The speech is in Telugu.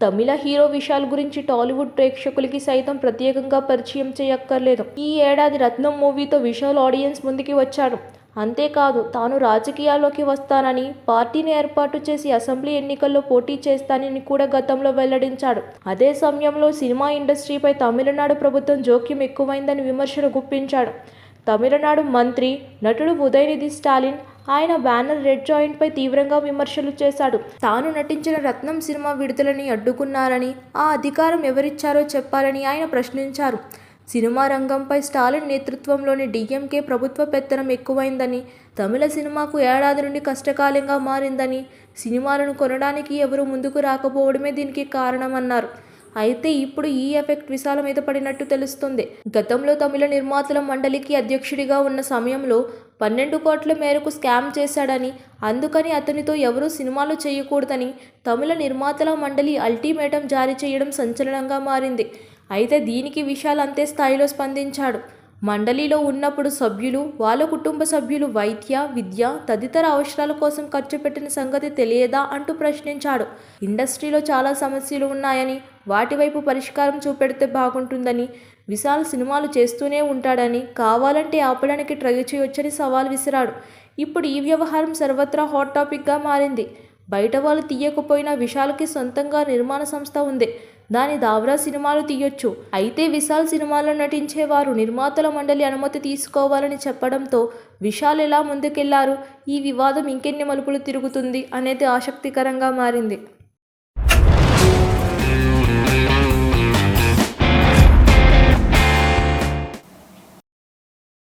తమిళ హీరో విశాల్ గురించి టాలీవుడ్ ప్రేక్షకులకి సైతం ప్రత్యేకంగా పరిచయం చేయక్కర్లేదు. ఈ ఏడాది రత్నం మూవీతో విశాల్ ఆడియన్స్ ముందుకి వచ్చాడు. అంతేకాదు తాను రాజకీయాల్లోకి వస్తానని, పార్టీని ఏర్పాటు చేసి అసెంబ్లీ ఎన్నికల్లో పోటీ చేస్తానని కూడా గతంలో వెల్లడించాడు. అదే సమయంలో సినిమా ఇండస్ట్రీపై తమిళనాడు ప్రభుత్వం జోక్యం ఎక్కువైందని విమర్శలు గుప్పించాడు. తమిళనాడు మంత్రి, నటుడు ఉదయనిధి స్టాలిన్ ఆయన బ్యానర్ రెడ్ జాయింట్పై తీవ్రంగా విమర్శలు చేశాడు. తాను నటించిన రత్నం సినిమా విడుదలని అడ్డుకున్నారని, ఆ అధికారం ఎవరిచ్చారో చెప్పాలని ఆయన ప్రశ్నించారు. సినిమా రంగంపై స్టాలిన్ నేతృత్వంలోని డీఎంకే ప్రభుత్వ పెత్తనం ఎక్కువైందని, తమిళ సినిమాకు ఏడాది నుండి కష్టకాలంగా మారిందని, సినిమాలను కొనడానికి ఎవరూ ముందుకు రాకపోవడమే దీనికి కారణమన్నారు. అయితే ఇప్పుడు ఈ ఎఫెక్ట్ విశాల్ మీద పడినట్టు తెలుస్తుంది. గతంలో తమిళ నిర్మాతల మండలికి అధ్యక్షుడిగా ఉన్న సమయంలో 12 కోట్ల మేరకు స్కామ్ చేశాడని, అందుకని అతనితో ఎవరూ సినిమాలు చేయకూడదని తమిళ నిర్మాతల మండలి అల్టిమేటం జారీ చేయడం సంచలనంగా మారింది. అయితే దీనికి విశాల్ అంతే స్థాయిలో స్పందించాడు. మండలిలో ఉన్నప్పుడు సభ్యులు, వాళ్ళ కుటుంబ సభ్యులు వైద్య, విద్య తదితర అవసరాల కోసం ఖర్చు పెట్టిన సంగతి తెలియదా అంటూ ప్రశ్నించాడు. ఇండస్ట్రీలో చాలా సమస్యలు ఉన్నాయని, వాటి వైపు పరిష్కారం చూపెడితే బాగుంటుందని, విశాల్ సినిమాలు చేస్తూనే ఉంటాడని, కావాలంటే ఆపడానికి ట్రై చేయొచ్చని సవాల్ విసిరాడు. ఇప్పుడు ఈ వ్యవహారం సర్వత్రా హాట్ టాపిక్గా మారింది. బయట వాళ్ళు తీయకపోయినా విశాల్కి సొంతంగా నిర్మాణ సంస్థ ఉంది. దాని దావ్రా సినిమాలు తీయొచ్చు. అయితే విశాల్ సినిమాల్లో నటించేవారు నిర్మాతల మండలి అనుమతి తీసుకోవాలని చెప్పడంతో విశాల్ ఎలా ముందుకెళ్లారు? ఈ వివాదం ఇంకెన్ని మలుపులు తిరుగుతుంది అనేది ఆసక్తికరంగా మారింది.